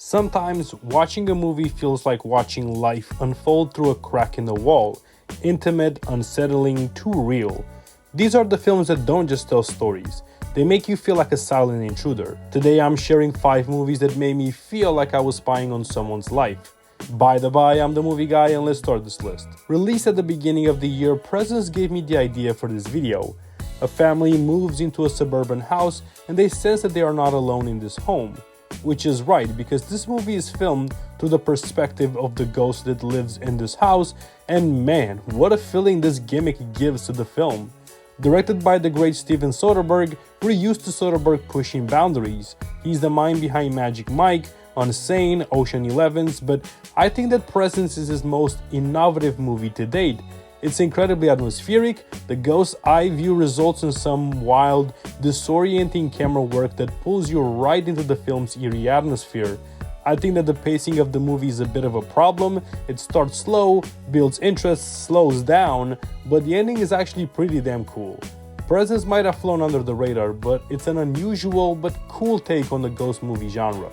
Sometimes watching a movie feels like watching life unfold through a crack in the wall. Intimate, unsettling, too real. These are the films that don't just tell stories. They make you feel like a silent intruder. Today I'm sharing 5 movies that made me feel like I was spying on someone's life. By the by, I'm the movie guy and let's start this list. Released at the beginning of the year, Presence gave me the idea for this video. A family moves into a suburban house and they sense that they are not alone in this home. Which is right, because this movie is filmed through the perspective of the ghost that lives in this house, and man, what a feeling this gimmick gives to the film. Directed by the great Steven Soderbergh, we're used to Soderbergh pushing boundaries. He's the mind behind Magic Mike, Unsane, Ocean 11's, but I think that Presence is his most innovative movie to date. It's incredibly atmospheric. The ghost's eye view results in some wild, disorienting camera work that pulls you right into the film's eerie atmosphere. I think that the pacing of the movie is a bit of a problem. It starts slow, builds interest, slows down, but the ending is actually pretty damn cool. Presence might have flown under the radar, but it's an unusual but cool take on the ghost movie genre.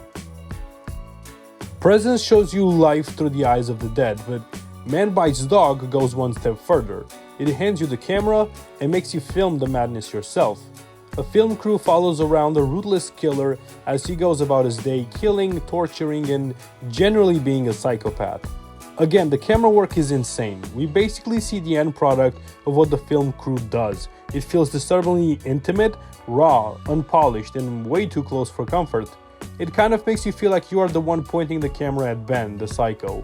Presence shows you life through the eyes of the dead, but Man Bites Dog goes one step further. It hands you the camera and makes you film the madness yourself. A film crew follows around a ruthless killer as he goes about his day killing, torturing, and generally being a psychopath. Again, the camera work is insane. We basically see the end product of what the film crew does. It feels disturbingly intimate, raw, unpolished, and way too close for comfort. It kind of makes you feel like you are the one pointing the camera at Ben, the psycho.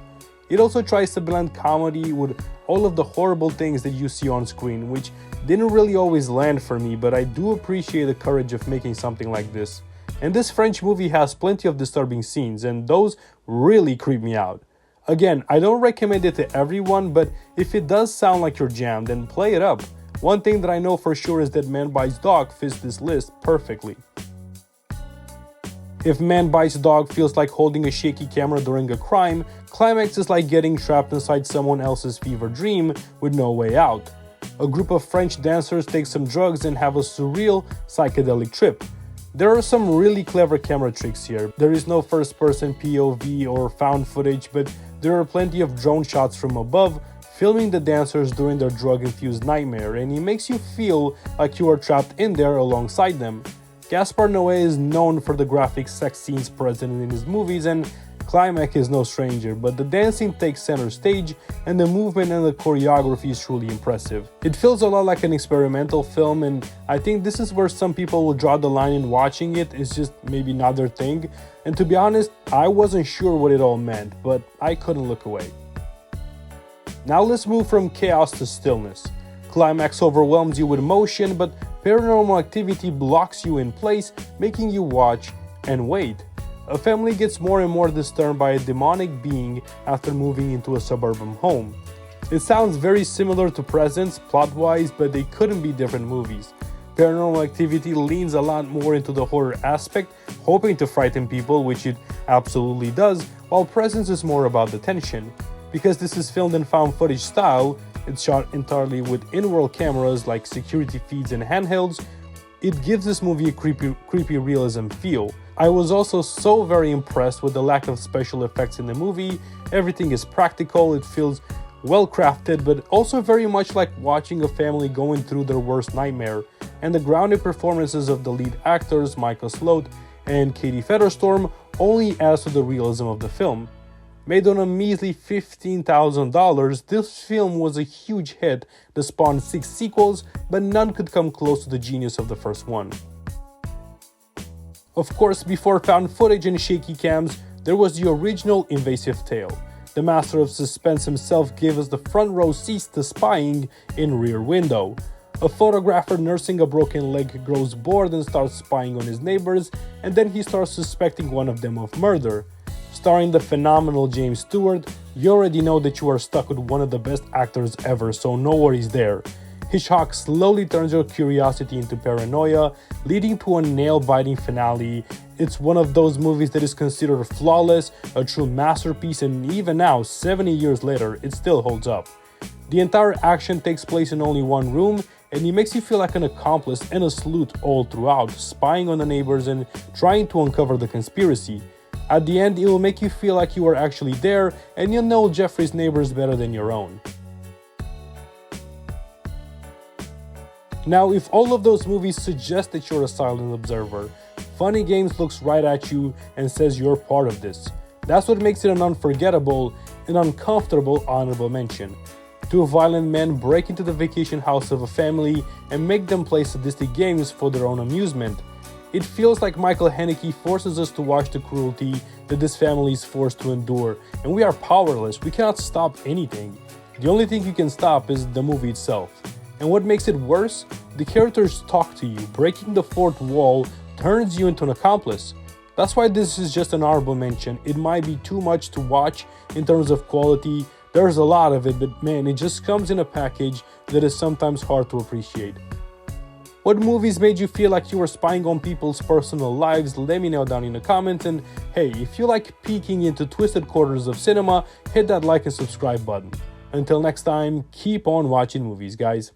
It also tries to blend comedy with all of the horrible things that you see on screen, which didn't really always land for me, but I do appreciate the courage of making something like this. And this French movie has plenty of disturbing scenes, and those really creep me out. Again, I don't recommend it to everyone, but if it does sound like your jam, then play it up. One thing that I know for sure is that Man Bites Dog fits this list perfectly. If Man Bites Dog feels like holding a shaky camera during a crime, Climax is like getting trapped inside someone else's fever dream with no way out. A group of French dancers take some drugs and have a surreal, psychedelic trip. There are some really clever camera tricks here. There is no first-person POV or found footage, but there are plenty of drone shots from above, filming the dancers during their drug-infused nightmare, and it makes you feel like you are trapped in there alongside them. Gaspar Noé is known for the graphic sex scenes present in his movies, and Climax is no stranger, but the dancing takes center stage and the movement and the choreography is truly impressive. It feels a lot like an experimental film, and I think this is where some people will draw the line in watching it. It's just maybe not their thing, and to be honest, I wasn't sure what it all meant, but I couldn't look away. Now let's move from chaos to stillness. Climax overwhelms you with motion, but Paranormal Activity blocks you in place, making you watch and wait. A family gets more and more disturbed by a demonic being after moving into a suburban home. It sounds very similar to Presence plot-wise, but they couldn't be different movies. Paranormal Activity leans a lot more into the horror aspect, hoping to frighten people, which it absolutely does, while Presence is more about the tension. Because this is filmed in found footage style, it's shot entirely with in-world cameras like security feeds and handhelds. It gives this movie a creepy realism feel. I was also so very impressed with the lack of special effects in the movie. Everything is practical, it feels well crafted, but also very much like watching a family going through their worst nightmare. And the grounded performances of the lead actors, Michael Sloat and Katie Featherstorm, only adds to the realism of the film. Made on a measly $15,000, this film was a huge hit that spawned 6 sequels, but none could come close to the genius of the first one. Of course, before found footage and shaky cams, there was the original Invasive Tale. The master of suspense himself gave us the front row seats to spying in Rear Window. A photographer nursing a broken leg grows bored and starts spying on his neighbors, and then he starts suspecting one of them of murder. Starring the phenomenal James Stewart, you already know that you are stuck with one of the best actors ever, so no worries there. Hitchcock slowly turns your curiosity into paranoia, leading to a nail-biting finale. It's one of those movies that is considered flawless, a true masterpiece, and even now, 70 years later, it still holds up. The entire action takes place in only one room, and it makes you feel like an accomplice and a sleuth all throughout, spying on the neighbors and trying to uncover the conspiracy. At the end, it will make you feel like you are actually there and you know Jeffrey's neighbors better than your own. Now, if all of those movies suggest that you're a silent observer, Funny Games looks right at you and says you're part of this. That's what makes it an unforgettable and uncomfortable honorable mention. Two violent men break into the vacation house of a family and make them play sadistic games for their own amusement. It feels like Michael Haneke forces us to watch the cruelty that this family is forced to endure, and we are powerless. We cannot stop anything. The only thing you can stop is the movie itself. And what makes it worse? The characters talk to you. Breaking the fourth wall turns you into an accomplice. That's why this is just an honorable mention. It might be too much to watch in terms of quality. There's a lot of it, but man, it just comes in a package that is sometimes hard to appreciate. What movies made you feel like you were spying on people's personal lives? Let me know down in the comments. And hey, if you like peeking into twisted corners of cinema, hit that like and subscribe button. Until next time, keep on watching movies, guys.